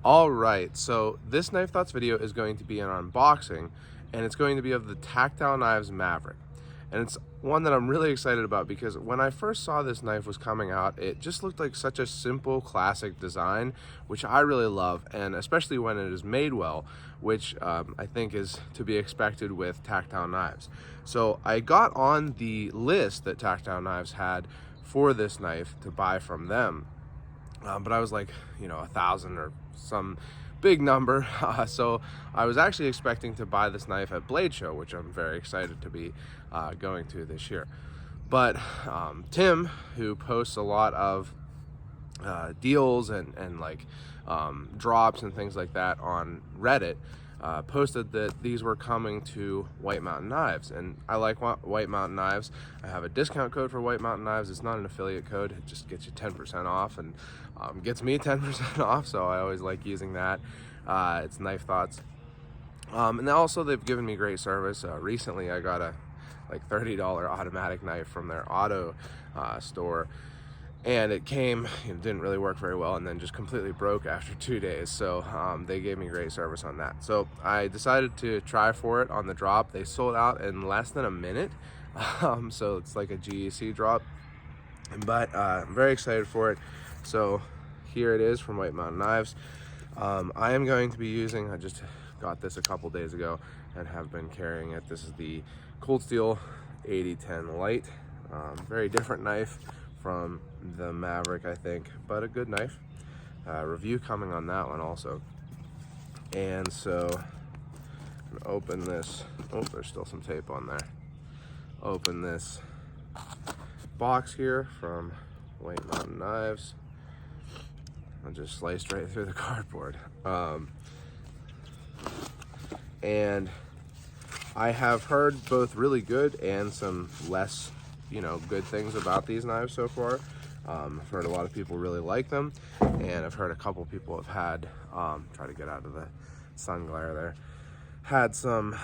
All right, so this Knife Thoughts video is going to be an unboxing, and it's going to be of the Tactile Knives Maverick. And it's one that I'm really excited about because when I first saw this knife was coming out, it just looked like such a simple, classic design, which I really love, and especially when it is made well, which I think is to be expected with Tactile Knives. So I got on the list that Tactile Knives had for this knife to buy from them. But I was like, 1,000 or some big number. So I was actually expecting to buy this knife at Blade Show, which I'm very excited to be going to this year. But Tim, who posts a lot of deals and like drops and things like that on Reddit, posted that these were coming to White Mountain Knives, and I like White Mountain Knives. I have a discount code for White Mountain Knives. It's not an affiliate code, it just gets you 10% off, and gets me 10% off, so I always like using that. It's Knife Thoughts. And also they've given me great service. Recently I got a like $30 automatic knife from their auto store, and it came, it didn't really work very well, and then just completely broke after 2 days. So they gave me great service on that. So I decided to try for it on the drop. They sold out in less than a minute. So it's like a GEC drop, but I'm very excited for it. So here it is from White Mountain Knives. I am going to be using, I just got this a couple days ago and have been carrying it. This is the Cold Steel 8010 Light. Very different knife from the Maverick, I think, but a good knife. Review coming on that one also. And so I'm gonna open this. Oh, there's still some tape on there. Open this box here from White Mountain Knives. I just sliced right through the cardboard. And I have heard both really good and some less, good things about these knives so far. I've heard a lot of people really like them, and I've heard a couple people have had, try to get out of the sun glare there, had some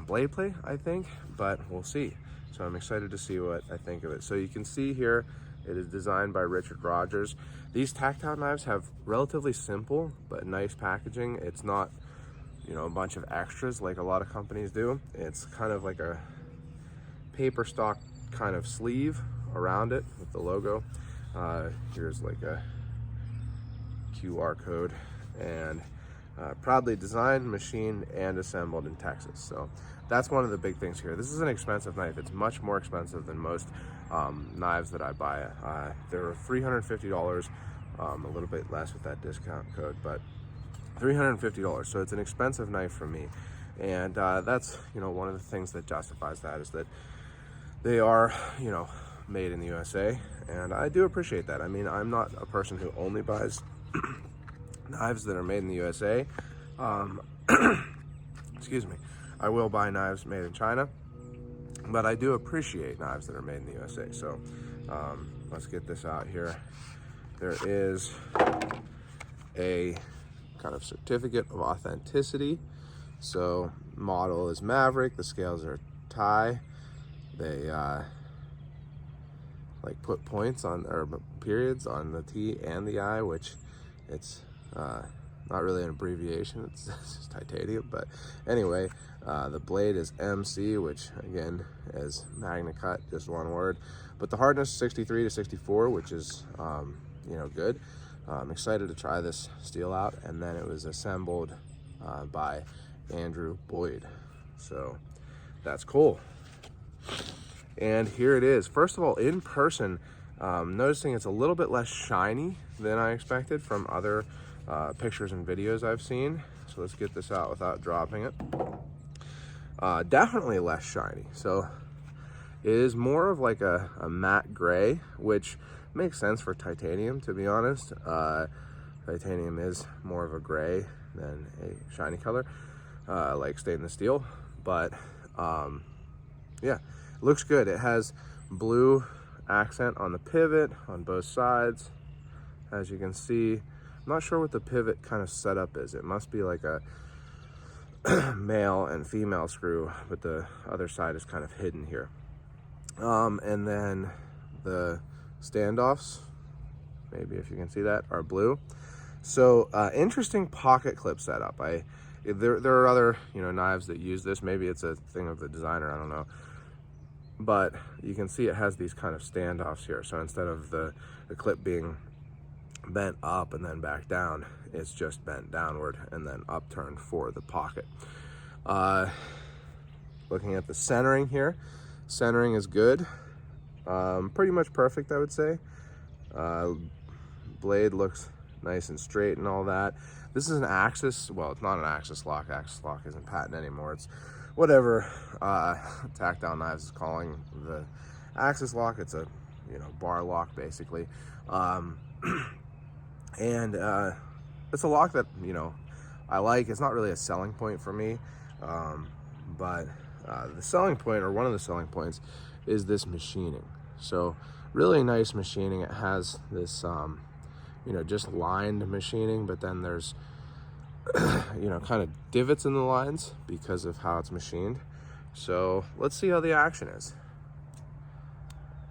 blade play, I think, but we'll see. So I'm excited to see what I think of it. So you can see here, it is designed by Richard Rogers. These Tactile knives have relatively simple but nice packaging. It's not, a bunch of extras like a lot of companies do. It's kind of like a paper stock kind of sleeve around it with the logo. Here's like a QR code, and proudly designed, machined, and assembled in Texas. So that's one of the big things here. This is an expensive knife. It's much more expensive than most knives that I buy. They're $350, a little bit less with that discount code, but $350. So it's an expensive knife for me, and that's one of the things that justifies that is that they are made in the USA, and I do appreciate that. I mean, I'm not a person who only buys knives that are made in the USA. Excuse me. I will buy knives made in China, but I do appreciate knives that are made in the USA. So let's get this out here. There is a kind of certificate of authenticity. So model is Maverick, the scales are Thai. They like put points on, or periods on the T and the I, which it's not really an abbreviation, it's just titanium. But anyway, the blade is MC, which again is Magna Cut, just one word. But the hardness is 63 to 64, which is good. I'm excited to try this steel out, and then it was assembled by Andrew Boyd. So that's cool. And here it is. First of all, in person, noticing it's a little bit less shiny than I expected from other pictures and videos I've seen. So let's get this out without dropping it. Definitely less shiny. So it is more of like a matte gray, which makes sense for titanium, to be honest. Titanium is more of a gray than a shiny color, like stainless steel. But yeah, looks good. It has blue accent on the pivot on both sides, as you can see. I'm not sure what the pivot kind of setup is. It must be like a male and female screw, but the other side is kind of hidden here. And then the standoffs, maybe if you can see that, are blue. So interesting pocket clip setup. There are other, you know, knives that use this. Maybe it's a thing of the designer, I don't know. But you can see it has these kind of standoffs here. So instead of the clip being bent up and then back down, it's just bent downward and then upturned for the pocket. Looking at the centering here, centering is good. Pretty much perfect, I would say. Blade looks nice and straight and all that. This is an axis, well, it's not an axis lock. Axis lock isn't patent anymore. It's whatever Tactile Knives is calling the axis lock. It's a, you know, bar lock basically. And it's a lock that, you know, I like. It's not really a selling point for me, but the selling point, or one of the selling points, is this machining. So really nice machining. It has this you know, just lined machining, but then there's you know, kind of divots in the lines because of how it's machined. So let's see how the action is.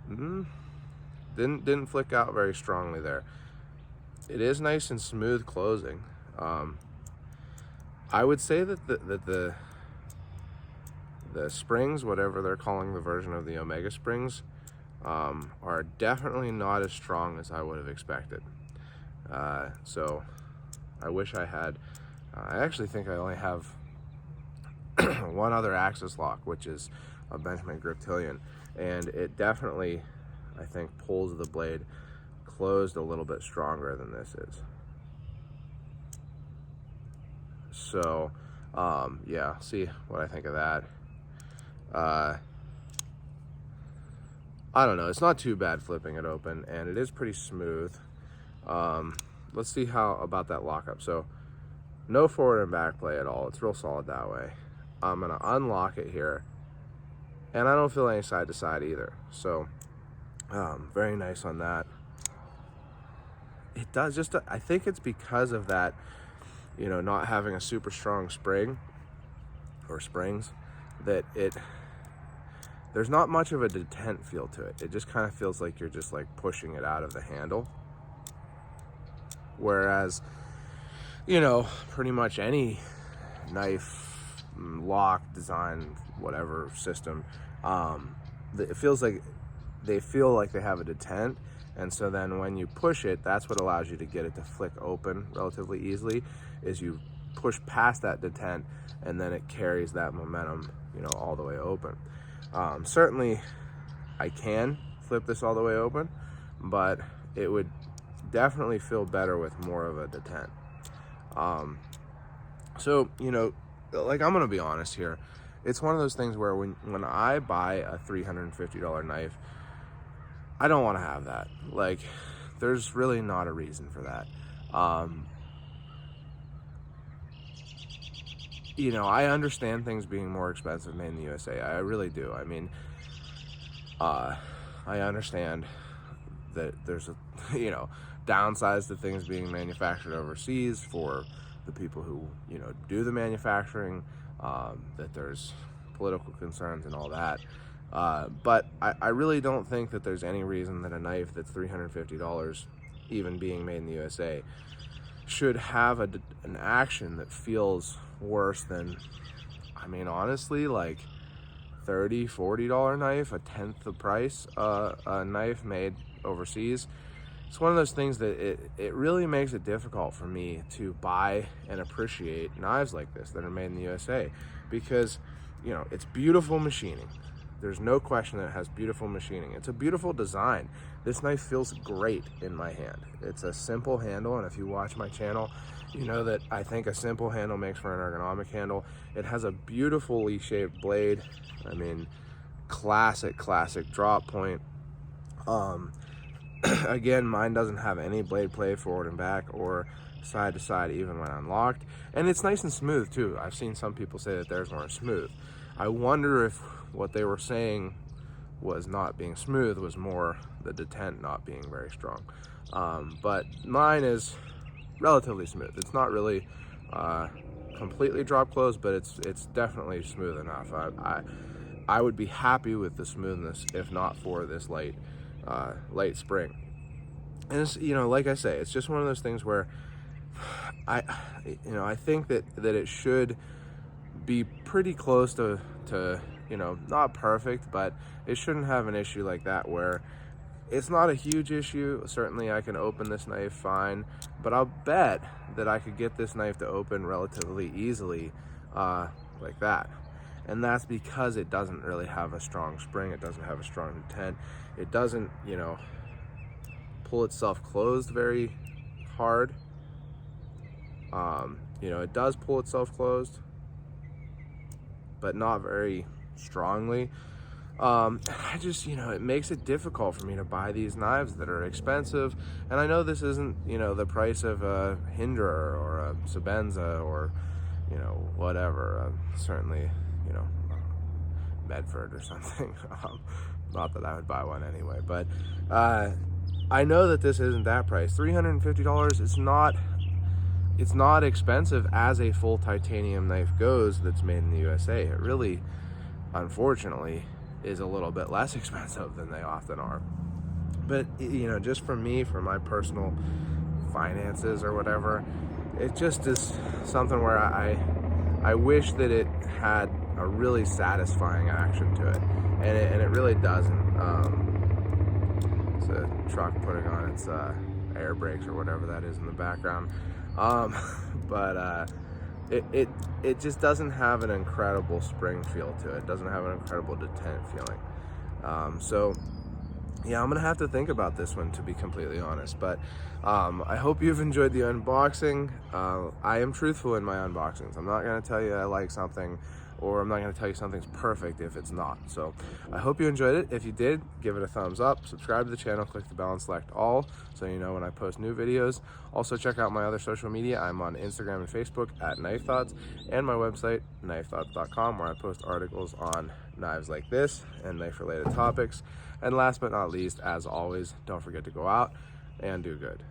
Didn't flick out very strongly there. It is nice and smooth closing. I would say that the springs, whatever they're calling the version of the Omega springs, are definitely not as strong as I would have expected. So I wish I had, I actually think I only have one other axis lock, which is a Benjamin Griptilian, and it definitely, I think, pulls the blade closed a little bit stronger than this is. So yeah, see what I think of that. I don't know, it's not too bad flipping it open, and it is pretty smooth. Let's see how about that lockup. So no forward and back play at all. It's real solid that way. I'm gonna unlock it here, and I don't feel any side to side either. So very nice on that. It does just, I think it's because of that, you know, not having a super strong spring or springs, that there's not much of a detent feel to it. It just kind of feels like you're just like pushing it out of the handle. Whereas, you know, pretty much any knife, lock, design, whatever system, it feels like they feel like they have a detent. And so then when you push it, that's what allows you to get it to flick open relatively easily, is you push past that detent and then it carries that momentum, you know, all the way open. Certainly I can flip this all the way open, but it would definitely feel better with more of a detent. So, you know, like, I'm gonna be honest here. It's one of those things where when I buy a $350 knife, I don't want to have that. Like, there's really not a reason for that. You know, I understand things being more expensive made in the USA. I really do. I mean, I understand that there's a, you know, downsides to things being manufactured overseas for the people who, you know, do the manufacturing, that there's political concerns and all that. But I really don't think that there's any reason that a knife that's $350, even being made in the USA, should have an action that feels worse than, I mean, honestly, like $30, $40 knife, a tenth the price, a knife made overseas. It's one of those things that it really makes it difficult for me to buy and appreciate knives like this that are made in the USA, because, you know, it's beautiful machining. There's no question that it has beautiful machining. It's a beautiful design. This knife feels great in my hand. It's a simple handle, and if you watch my channel, you know that I think a simple handle makes for an ergonomic handle. It has a beautifully shaped blade. I mean, classic drop point. Again, mine doesn't have any blade play forward and back or side to side even when unlocked, and it's nice and smooth too. I've seen some people say that theirs weren't smooth. I wonder if what they were saying was not being smooth was more the detent not being very strong. But mine is relatively smooth. It's not really completely drop closed, but it's definitely smooth enough. I would be happy with the smoothness if not for this light spring. And it's, you know, like I say, it's just one of those things where I think that it should be pretty close to not perfect, but it shouldn't have an issue like that where it's not a huge issue. Certainly I can open this knife fine, but I'll bet that I could get this knife to open relatively easily like that. And that's because it doesn't really have a strong spring. It doesn't have a strong detent. It doesn't, pull itself closed very hard. It does pull itself closed, but not very strongly. I just, it makes it difficult for me to buy these knives that are expensive. And I know this isn't, the price of a Hinderer or a Sebenza or, whatever. Certainly, Medford or something. Not that I would buy one anyway, but I know that this isn't that price. $350, it's not expensive as a full titanium knife goes that's made in the USA. It really, unfortunately, is a little bit less expensive than they often are. But just for me, for my personal finances or whatever, it just is something where I wish that it had a really satisfying action to it, and it really doesn't. It's a truck putting on its air brakes or whatever that is in the background. But it just doesn't have an incredible spring feel to it. It doesn't have an incredible detent feeling. So yeah, I'm gonna have to think about this one, to be completely honest. But I hope you've enjoyed the unboxing. I am truthful in my unboxings. I'm not gonna tell you I like something, or I'm not going to tell you something's perfect if it's not. So I hope you enjoyed it. If you did, give it a thumbs up, subscribe to the channel, click the bell and select all so you know when I post new videos. Also check out my other social media. I'm on Instagram and Facebook at Knife Thoughts, and my website, knifethoughts.com, where I post articles on knives like this and knife related topics. And last but not least, as always, don't forget to go out and do good.